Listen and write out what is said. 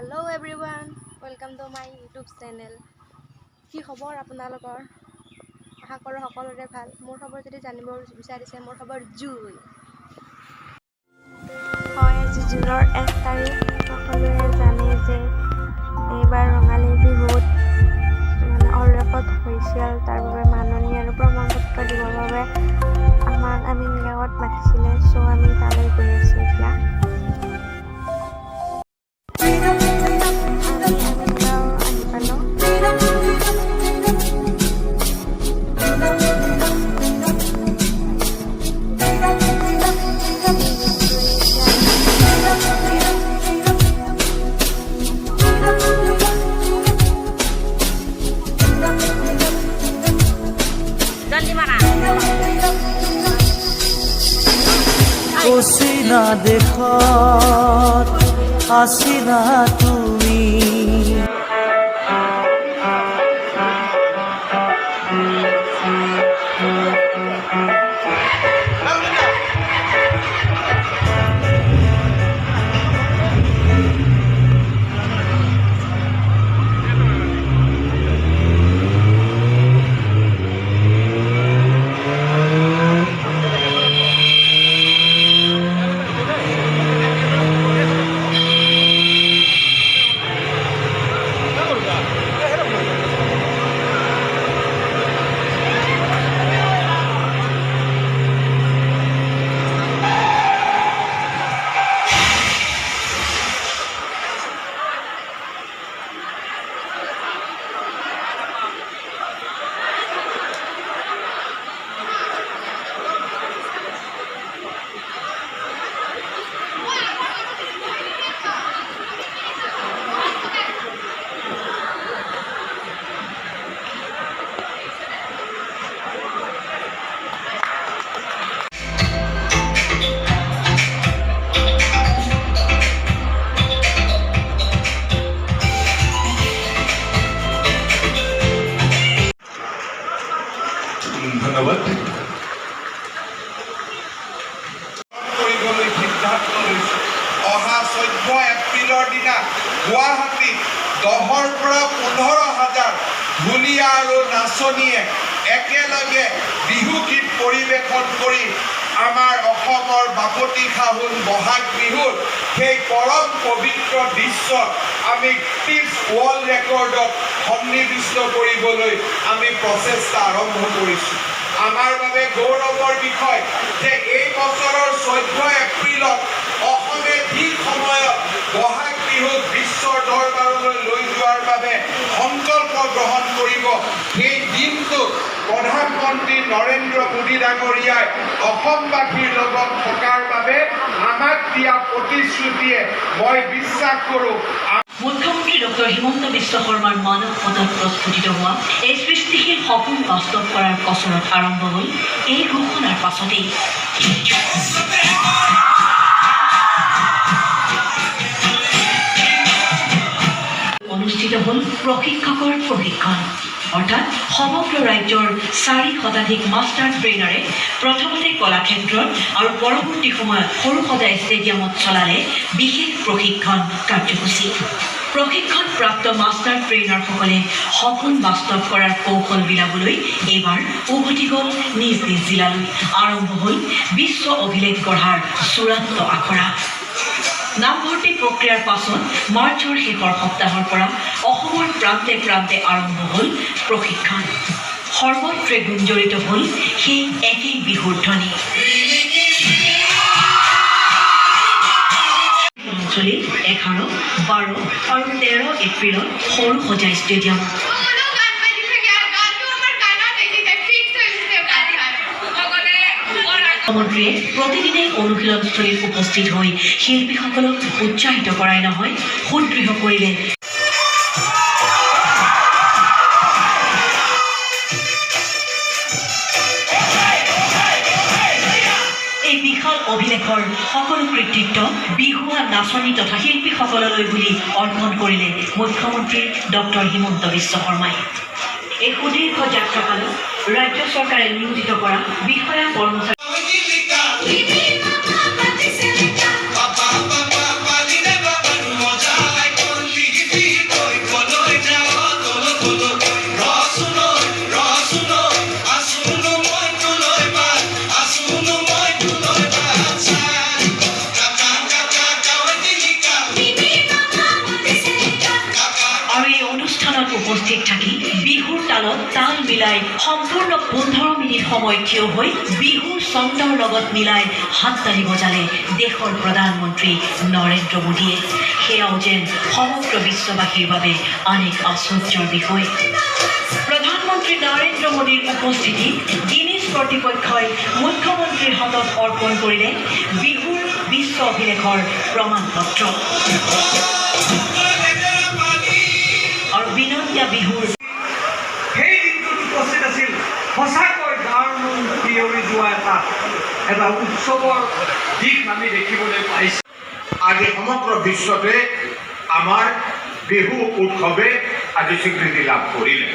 Hello everyone, welcome to my YouTube channel. কি খবৰ আপোনালোকৰ? আশা কৰোঁ সকলোৰে ভাল। মোৰ খবৰ যদি জানিব বিচাৰিছে, মোৰ খবৰ জুই। হয়, আজি জুনৰ 1 তাৰিখ। সকলোৱে জানে যে এইবাৰ ৰঙালী বিহুত অৰেকৰ্ড হৈছিল। তাৰ বাবে মাননি আৰু প্ৰমাণপত্ৰ দিবৰ বাবে আমাক আমিন গাঁৱত মাতিছিলে। চ' আমি তালৈ গৈ আছোঁ এতিয়া। অচিনা দেশত আছিনা তুমি ধন্যবাদ। কৰিবলৈ সিদ্ধান্ত লৈছোঁ। অহা 14 এপ্ৰিলৰ দিনা গুৱাহাটীত 10,000 পৰা 15,000 ঢুলীয়া আৰু নাচনীয়ে একেলগে বিহু গীত পৰিৱেশন কৰি আমাৰ অসমৰ বাপতি সাহোন বহাগ বিহুৰ সেই পৰম পবিত্ৰ দৃশ্য আমি ৱৰ্ল্ড ৰেকৰ্ডত সন্নিৱিষ্ট কৰিবলৈ আমি প্ৰচেষ্টা আৰম্ভ কৰিছোঁ। আমাৰ বাবে গৌৰৱৰ বিষয় যে এই বছৰৰ 14 এপ্ৰিলত অসমে ঠিক সময়ত বহাগ বিহুক বিশ্বৰ দৰবাৰলৈ লৈ যোৱাৰ বাবে সংকল্প গ্ৰহণ কৰিব। সেই দিনটো প্ৰধানমন্ত্ৰী নৰেন্দ্ৰ মোদী ডাঙৰীয়াই অসমবাসীৰ লগত থকাৰ বাবে আমাক দিয়া প্ৰতিশ্ৰুতিয়ে মই বিশ্বাস কৰোঁ মুখ্যমন্ত্ৰী ডক্টৰ হিমন্ত বিশ্ব শৰ্মাৰ মানৱ পদত প্ৰস্ফুটিত হোৱা এই সৃষ্টিশীল সপোন বাস্তৱ কৰাৰ কচৰত আৰম্ভ হ'ল এই ঘোষণাৰ পাছতেই অনুষ্ঠিত হ'ল প্ৰশিক্ষকৰ প্ৰশিক্ষণ। অৰ্থাৎ সমগ্ৰ ৰাজ্যৰ 4 শতাধিক মাষ্টাৰ ট্ৰেইনাৰে প্ৰথমতে কলাক্ষেত্ৰত আৰু পৰৱৰ্তী সময়ত সৰুসজাই ষ্টেডিয়ামত চলালে বিশেষ প্ৰশিক্ষণ কাৰ্যসূচী। প্ৰশিক্ষণপ্ৰাপ্ত মাষ্টাৰ ট্ৰেইনাৰসকলে সপোন বাস্তৱ কৰাৰ কৌশল বিলাবলৈ এইবাৰ উভতি গ'ল নিজ নিজ জিলালৈ। আৰম্ভ হ'ল বিশ্ব অভিলেখ গঢ়াৰ চূড়ান্ত আখৰা। নামভৰ্তি প্ৰক্ৰিয়াৰ পাছত মাৰ্চৰ শেষৰ সপ্তাহৰ পৰা অসমৰ প্ৰান্তে প্ৰান্তে আৰম্ভ হ'ল প্ৰশিক্ষণ। সৰ্বত্ৰে গুঞ্জৰিত হ'ল সেই একেই বিহুৰ ধ্বনি। অঞ্চলিক 11, 12 আৰু 13 এপ্ৰিলত সৰুসজাই ষ্টেডিয়ামত মুখ্যমন্ত্ৰীয়ে প্ৰতিদিনে অনুশীলনস্থলীত উপস্থিত হৈ শিল্পীসকলক উৎসাহিত কৰাই নহয়, সুদৃঢ় কৰিলে এই বিশাল অভিলেখৰ সকলো কৃতিত্ব বিহুৱা নাচনী তথা শিল্পীসকললৈ বুলি অৰ্পণ কৰিলে মুখ্যমন্ত্ৰী ডক্টৰ হিমন্ত বিশ্ব শৰ্মাই। এই সুদীৰ্ঘ যাত্ৰাকালত ৰাজ্য চৰকাৰে নিয়োজিত কৰা বিষয়া কৰ্মচাৰী তাল মিলাই সম্পূৰ্ণ 15 মিনিট সময় থিয় হৈ বিহু ছন্দৰ লগত মিলাই হাত তালি বজালে দেশৰ প্ৰধানমন্ত্ৰী নৰেন্দ্ৰ মোদীয়ে। সেয়াও যেন সমগ্ৰ বিশ্ববাসীৰ বাবে অনেক আশ্চৰ্যৰ বিষয়। প্ৰধানমন্ত্ৰী নৰেন্দ্ৰ মোদীৰ উপস্থিতিত গিনিজ কৰ্তৃপক্ষই মুখ্যমন্ত্ৰীৰ হাতত অৰ্পণ কৰিলে বিহুৰ বিশ্ব অভিলেখৰ প্ৰমাণপত্ৰ। আৰু বিনন্দীয়া বিহুৰ সেই দিনটোত উপস্থিত আছিল সঁচাকৈ গাঁৱৰ মন বিয়ৰি যোৱা এটা উৎসৱৰ দিশ আমি দেখিবলৈ পাইছোঁ। আজি সমগ্ৰ বিশ্বতে আমাৰ বিহু উৎসৱে আজি স্বীকৃতি লাভ কৰিলে।